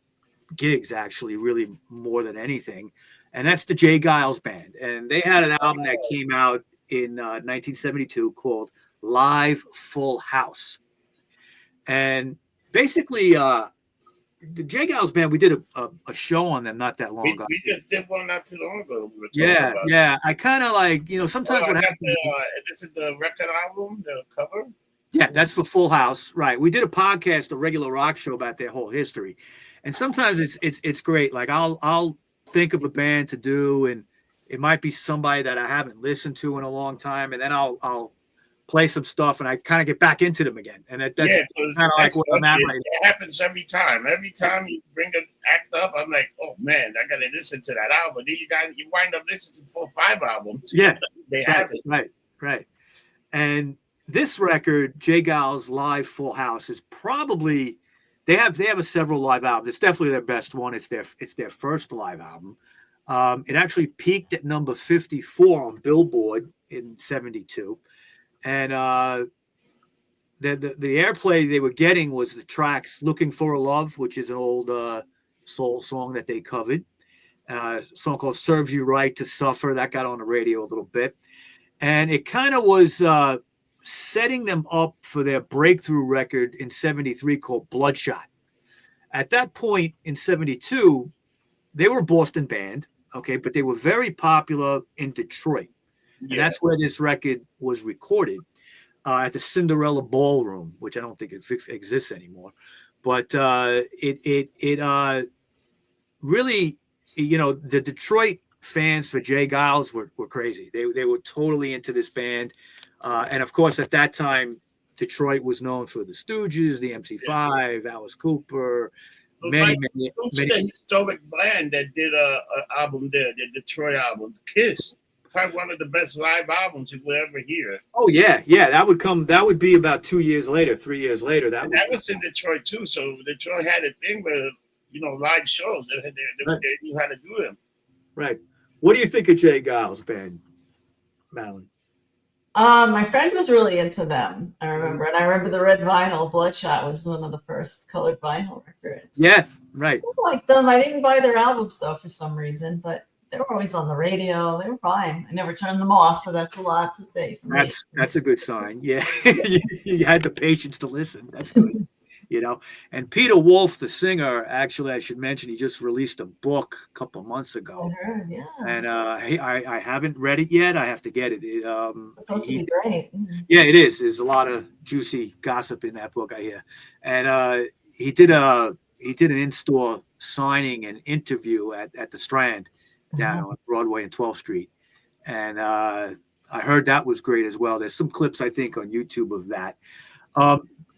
gigs, actually, really more than anything. And that's the Geils Band. And they had an album that came out in 1972 called Live Full House. And basically, the Geils Band, we did a show on them not that long ago. We just did one not too long ago. Yeah. I kind of like, sometimes what happens. This is the record album, the cover? Yeah, that's for Full House. Right. We did a podcast, a regular rock show about their whole history. And sometimes it's great. Like I'll think of a band to do, and it might be somebody that I haven't listened to in a long time, and then I'll play some stuff, and I kind of get back into them again. And that's kind of like what I'm at right now. It happens every time. Every time you bring an act up, I'm like, oh man, I gotta listen to that album. Then you wind up listening to 4 or 5 albums. Yeah, they have it. Right. And this record, Geils Live Full House, is probably. They have several live albums. It's definitely their best one. It's their first live album. It actually peaked at number 54 on Billboard in 72. and the airplay they were getting was the tracks "Looking for a Love," which is an old soul song that they covered. A song called "Serves You Right to Suffer" that got on the radio a little bit, and it kind of was setting them up for their breakthrough record in '73 called "Bloodshot." At that point in '72, they were a Boston band, okay, but they were very popular in Detroit. And that's where this record was recorded, at the Cinderella Ballroom, which I don't think exists anymore. But it really, the Detroit fans for Jay Geils were crazy. They were totally into this band. And of course, at that time, Detroit was known for the Stooges, the MC5, Alice Cooper, many. The historic band that did an album there, the Detroit album, Kiss. Probably one of the best live albums you will ever hear. Oh yeah. That would be about 2 years later, 3 years later. That was in Detroit too. So Detroit had a thing where live shows. They knew how to do them. Right. What do you think of Jay Geils Band, Madeline? My friend was really into them. I remember, and I remember the red vinyl. Bloodshot was one of the first colored vinyl records. Yeah, right. I liked them. I didn't buy their albums though for some reason, but they were always on the radio. They were fine. I never turned them off, so that's a lot to say for me. That's a good sign. Yeah, you had the patience to listen. That's good. And Peter Wolf, the singer, actually, I should mention, he just released a book a couple of months ago. I heard, yeah. And I haven't read it yet. I have to get it. It's supposed to be great. Yeah, it is. There's a lot of juicy gossip in that book, I hear. And he did an in-store signing and interview at the Strand down on Broadway and 12th Street. And I heard that was great as well. There's some clips, I think, on YouTube of that.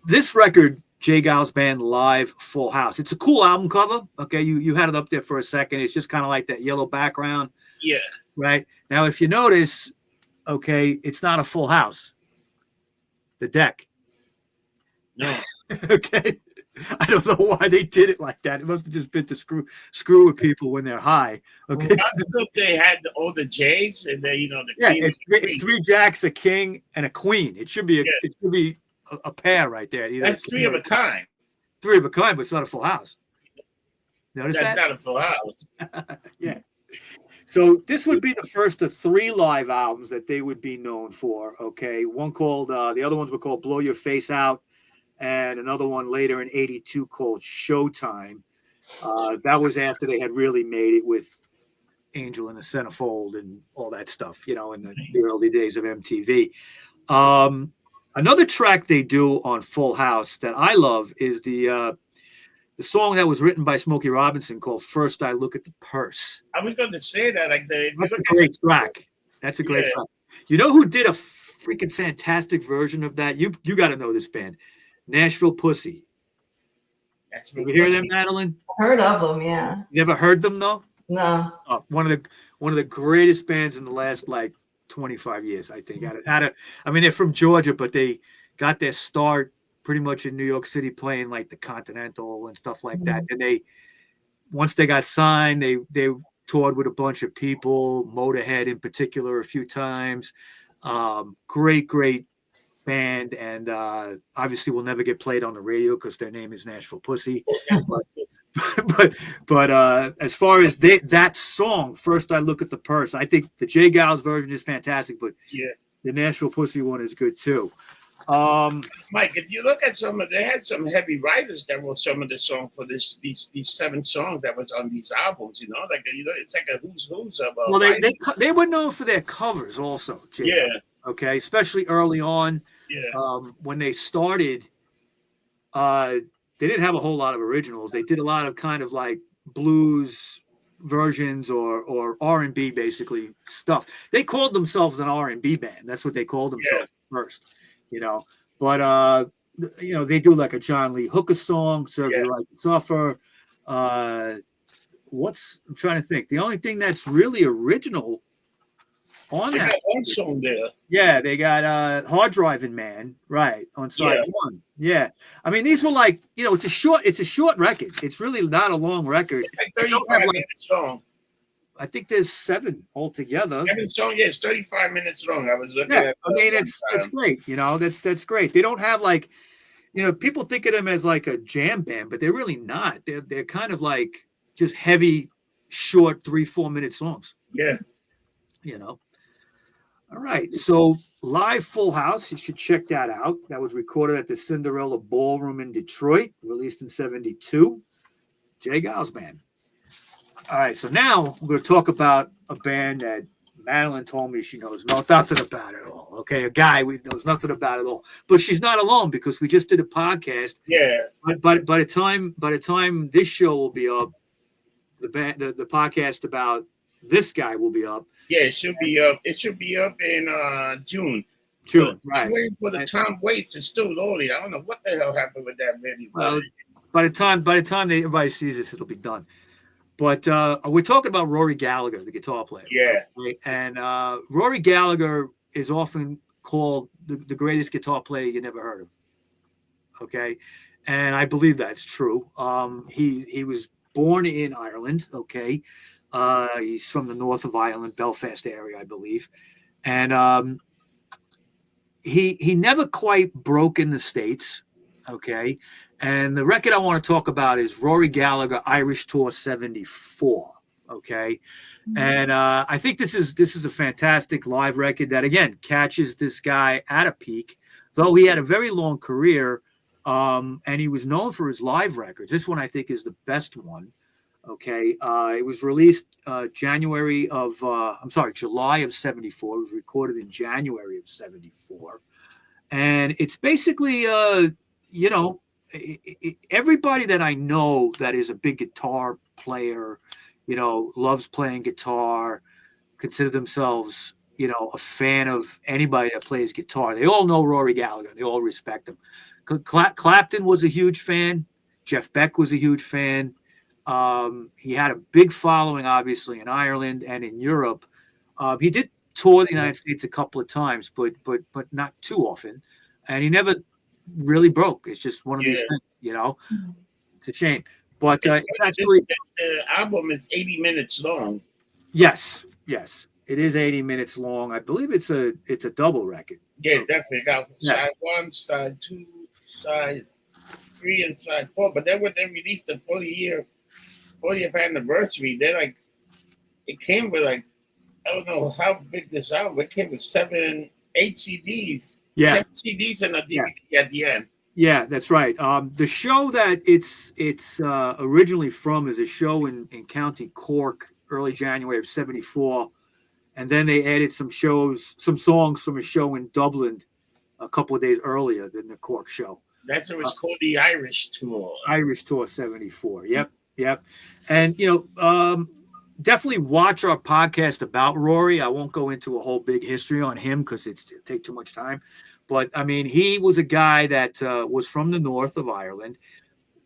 This record, Jay Geils Band Live Full House. It's a cool album cover. Okay, you had it up there for a second. It's just kind of like that yellow background. Yeah. Right. Now, if you notice, okay, it's not a full house. The deck. No. Okay. I don't know why they did it like that. It must have just been to screw with people when they're high. Okay. I thought they had all the J's and then the king. It's three jacks, a king, and a queen. It should be a pair right there. That's three of a kind. Three of a kind, but it's not a full house. Notice that's not a full house. Yeah. So this would be the first of 3 live albums that they would be known for. Okay. One called, the other ones were called Blow Your Face Out, and another one later in '82 called Showtime. That was after they had really made it with Angel in the Centerfold and all that stuff, in the early days of MTV. Another track they do on Full House that I love is the song that was written by Smokey Robinson called "First I Look at the Purse." I was going to say that. That's a great track. That's a great track. You know who did a freaking fantastic version of that? You got to know this band, Nashville Pussy. You hear them, Madeline? Heard of them, yeah. You never heard them though? No. Oh, one of the greatest bands in the last 25 years, I think. I mean, they're from Georgia, but they got their start pretty much in New York City playing like the Continental and stuff like that. And once they got signed, they toured with a bunch of people, Motorhead in particular a few times. Great band, and obviously will never get played on the radio because their name is Nashville Pussy. But as far as that song, First I Look at the Purse, I think the Jay Geils version is fantastic, but the Nashville Pussy one is good too. Mike, if you look at they had some heavy writers that wrote some of the songs for these 7 songs that was on these albums. It's like a who's of. Well, they were known for their covers also. Jay. Yeah. Okay, especially early on. Yeah. When they started, they didn't have a whole lot of originals. They did a lot of kind of like blues versions or R&B basically stuff. They called themselves an R&B band. That's what they called themselves first. But they do like a John Lee Hooker song, Serve You Right to Suffer. I'm trying to think. The only thing that's really original on they that. Got one song there. Yeah, they got Hard Driving Man, right, on side 1. Yeah. I mean, these were like, it's a short record. It's really not a long record. It's like 35 minute song. I think there's 7 altogether. 7 songs, yeah, it's 35 minutes long. I was looking at. I mean, it's great. You know, that's great. They don't have like, you know, people think of them as like a jam band, but they're really not. They're kind of like just heavy, short 3-4 minute songs. Yeah. You know. All right. So live Full House, you should check that out. That was recorded at the Cinderella Ballroom in Detroit, released in '72. Geils Band. All right. So now we're going to talk about a band that Madeline told me she knows nothing about at all. Okay, a guy we knows nothing about at all. But she's not alone because we just did a podcast. Yeah. But by the time this show will be up, the podcast about this guy will be up. Yeah, it should be up. It should be up in June. June, so right? Waiting for the Tom Waits. It's still loading. I don't know what the hell happened with that video. Well, by the time everybody sees this, it'll be done. But we're talking about Rory Gallagher, the guitar player. Yeah. Right? And Rory Gallagher is often called the greatest guitar player you never heard of. Okay. And I believe that's true. He was born in Ireland. Okay. He's from the north of Ireland, Belfast area, I believe. And he never quite broke in the States. Okay. And the record I want to talk about is Rory Gallagher Irish Tour 74. Okay. And I think this is a fantastic live record that, again, catches this guy at a peak, though he had a very long career. And he was known for his live records. This one, I think, is the best one. Okay. It was released July of 74. It was recorded in January of 74. And it's basically, you know, everybody that I know that is a big guitar player, you know, loves playing guitar, consider themselves, you know, a fan of anybody that plays guitar. They all know Rory Gallagher. They all respect him. Clapton was a huge fan. Jeff Beck was a huge fan. He had a big following, obviously, in Ireland and in Europe. He did tour the United States a couple of times, but not too often. And he never really broke. It's just one of these things, you know. It's a shame. But actually, the album is 80 minutes long. Yes, it is 80 minutes long. I believe it's a double record. Yeah, definitely got side 1, side 2, side 3, and side 4. But then when they released the 40th anniversary, it came with I don't know how big this album. It came with 8 CDs. Yeah, 7 CDs and a DVD at the end. Yeah, that's right. The show that it's originally from is a show in County Cork, early January of 74. And then they added some songs from a show in Dublin a couple of days earlier than the Cork show. That's what it was called, the Irish Tour. Irish Tour 74. Yep. And, you know, definitely watch our podcast about Rory. I won't go into a whole big history on him because it'll take too much time. But, I mean, he was a guy that was from the north of Ireland,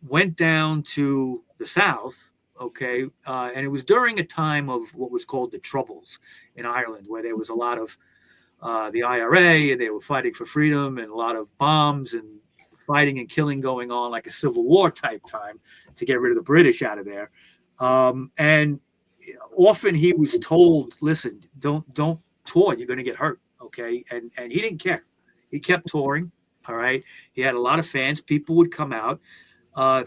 went down to the south, okay, and it was during a time of what was called the Troubles in Ireland, where there was a lot of the IRA, and they were fighting for freedom, and a lot of bombs and fighting and killing going on, like a Civil War type time to get rid of the British out of there. And often he was told, listen, don't tour, you're going to get hurt, okay? And he didn't care. He kept touring, all right? He had a lot of fans. People would come out.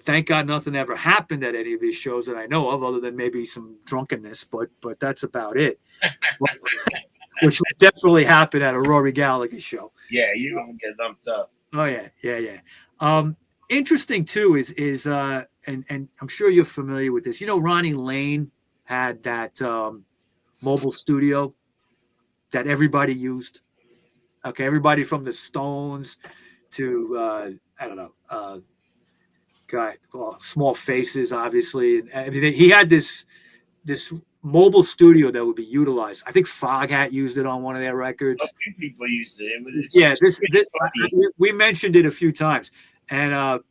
Thank God nothing ever happened at any of his shows that I know of, other than maybe some drunkenness, but that's about it. Which would definitely happen at a Rory Gallagher show. Yeah, you don't get lumped up. Oh, yeah. Interesting, too, is and I'm sure you're familiar with this. You know, Ronnie Lane had that mobile studio that everybody used. Okay, everybody from the Stones to I don't know, Small Faces, obviously. I mean, he had this mobile studio that would be utilized. I think Foghat used it on one of their records. A few people used it. We mentioned it a few times, and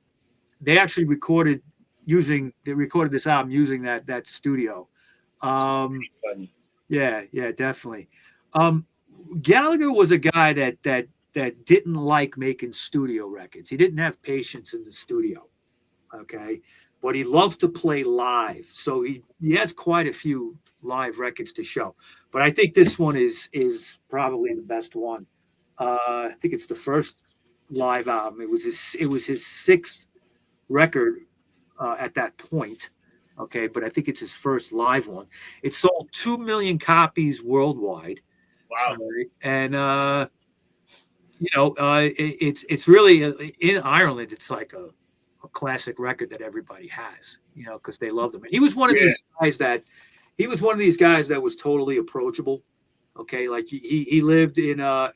they actually recorded this album using that studio. Funny. Yeah, definitely. Gallagher was a guy that didn't like making studio records. He didn't have patience in the studio. Okay. But he loved to play live. So he has quite a few live records to show. But I think this one is probably the best one. I think it's the first live album. It was his sixth record at that point. Okay, but I think it's his first live one. It sold 2 million copies worldwide. Wow. And it's really in Ireland. It's like a classic record that everybody has, because they love them. And he was one of these guys that was totally approachable. Okay, like he lived in a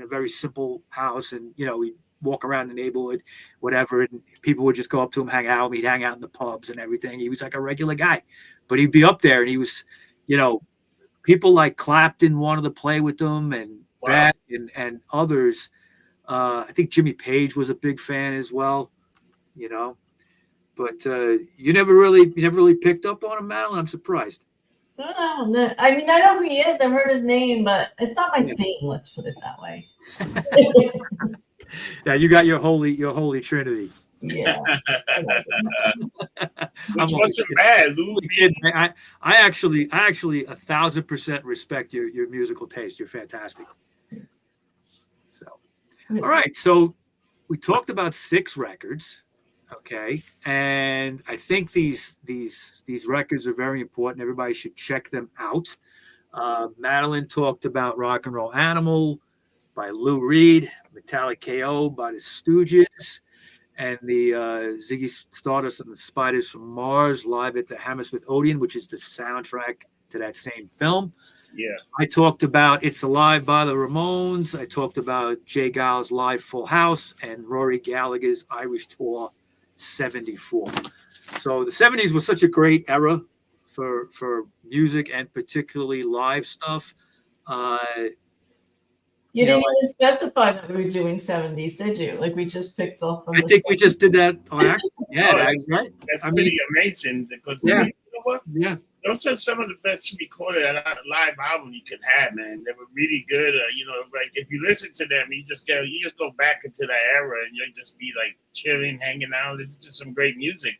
very simple house, and he'd walk around the neighborhood, whatever, and people would just go up to him, hang out. He'd hang out in the pubs and everything. He was like a regular guy, but he'd be up there, and he was, people like Clapton wanted to play with him, and Brad and others. I think Jimmy Page was a big fan as well, But you never really picked up on him, Madeline. I'm surprised. No. I mean, I know who he is. I've heard his name, but it's not my thing. Let's put it that way. Yeah, you got your holy trinity. Yeah. Which wasn't bad, Lou. I actually 1,000% respect your musical taste. You're fantastic. So, all right. So we talked about 6 records. Okay, and I think these records are very important. Everybody should check them out. Madeline talked about RockNRollAnimal by Lou Reed, Metallic KO by the Stooges, and the Ziggy Stardust and the Spiders from Mars live at the Hammersmith Odeon, which is the soundtrack to that same film. Yeah. I talked about It's Alive by the Ramones. I talked about Jay Giles' live Full House and Rory Gallagher's Irish Tour 74. So the 70s was such a great era for music and particularly live stuff. You didn't even specify that we were doing 70s, did you? Like we just picked up from I think we just did that on accident. Yeah, that's right. That's pretty amazing because you know what? Yeah. Those are some of the best recorded live albums you could have, man. They were really good. Like if you listen to them, you just go back into that era, and you'll just be like chilling, hanging out, listen to some great music.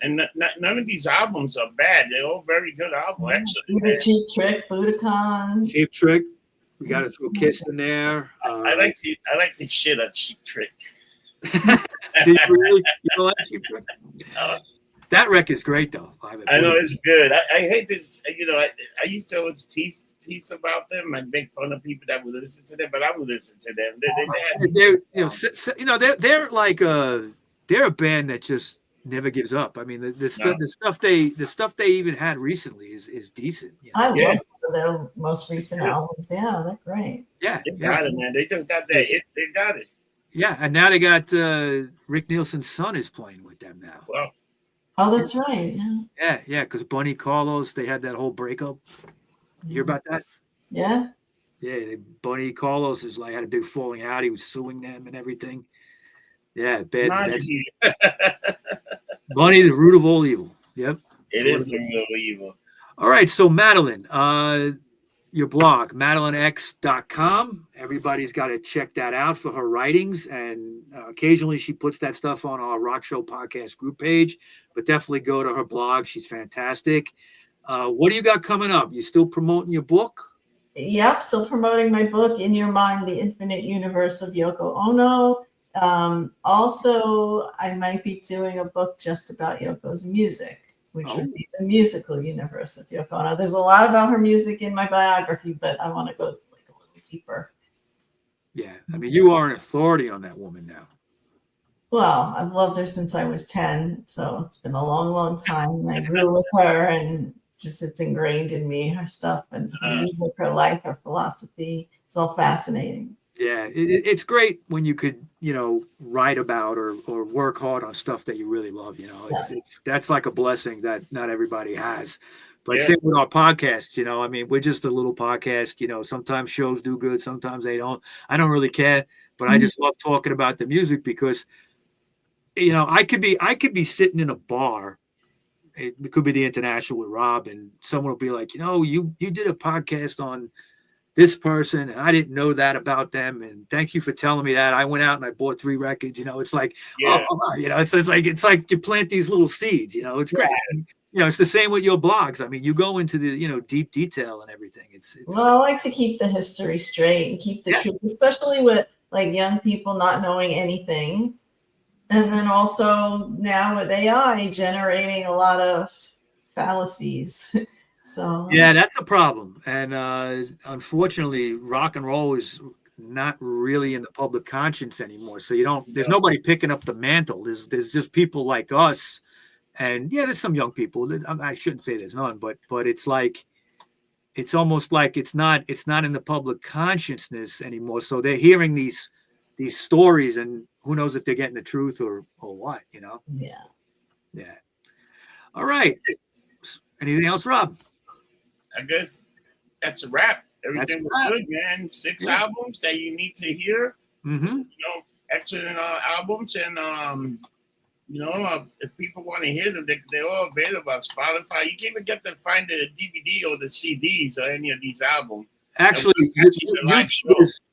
And none of these albums are bad. They're all very good albums, actually. Cheap Trick, Budokan. Cheap Trick. We got to throw Kiss in there. I like to shit at Cheap Trick. Do you really? You don't like Cheap Trick? That record's great, though. I know it's good. I hate this. I used to always tease about them and make fun of people that would listen to them, but I would listen to them. They're like they're a band that just never gives up. I mean, the stuff they even had recently is decent. I love their most recent albums. Yeah, they're great. Yeah, they got it, man. They just got that. They got it. Yeah, and now they got Rick Nielsen's son is playing with them now. Well. Oh, that's right. Yeah, because Bunny Carlos, they had that whole breakup. You hear about that? Yeah. Yeah, Bunny Carlos had a big falling out. He was suing them and everything. Yeah, bad. Bunny, the root of all evil. Yep. It is the root of evil. All right, so Madeline, your blog, MadelineX.com. Everybody's got to check that out for her writings. And occasionally she puts that stuff on our Rock Show podcast group page. But definitely go to her blog. She's fantastic. What do you got coming up? You still promoting your book? Yep, still promoting my book, In Your Mind, The Infinite Universe of Yoko Ono. Also, I might be doing a book just about Yoko's music, which would be the musical universe of Yoko Ono. There's a lot about her music in my biography, but I want to go a little deeper. Yeah, I mean, you are an authority on that woman now. Well, I've loved her since I was 10, so it's been a long, long time. I grew with her, and just it's ingrained in me, her stuff, and her music, her life, her philosophy. It's all fascinating. Yeah, it's great when you could, write about or work hard on stuff that you really love. That's like a blessing that not everybody has. But same with our podcasts, I mean, we're just a little podcast. Sometimes shows do good, sometimes they don't. I don't really care, but I just love talking about the music because, I could be sitting in a bar. It could be the International with Rob, and someone will be like, you did a podcast on this person, and I didn't know that about them, and thank you for telling me that. I went out and I bought 3 records. It's like, Yeah. oh, it's like you plant these little seeds. It's great. Yeah. It's the same with your blogs. I mean, you go into the deep detail and everything. It's well, I like to keep the history straight and keep the truth, especially with like young people not knowing anything, and then also now with AI generating a lot of fallacies. So yeah, that's a problem. And unfortunately, rock and roll is not really in the public conscience anymore. So there's nobody picking up the mantle. There's just people like us. And there's some young people. I shouldn't say there's none, but it's like, it's almost like it's not in the public consciousness anymore. So they're hearing these stories, and who knows if they're getting the truth or what, Yeah. All right. Anything else, Rob? I guess that's a wrap. Everything was good, man. 6 albums that you need to hear. Mm-hmm. Excellent albums, and if people want to hear them, they're all available on Spotify. You can even get to find the DVD or the CDs or any of these albums. Actually,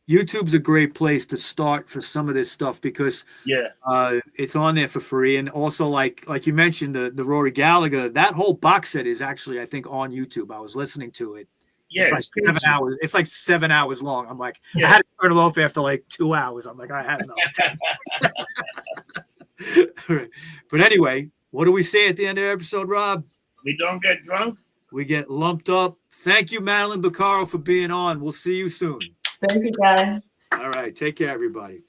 YouTube's a great place to start for some of this stuff because it's on there for free. And also, like you mentioned, the Rory Gallagher, that whole box set is actually, I think, on YouTube. I was listening to it. Yeah, it's like 7 hours. It's like 7 hours long. I'm like, I had to turn it off after like 2 hours. I'm like, I had enough. But anyway, what do we say at the end of the episode, Rob? We don't get drunk. We get lumped up. Thank you, Madeline Bocaro, for being on. We'll see you soon. Thank you, guys. All right. Take care, everybody.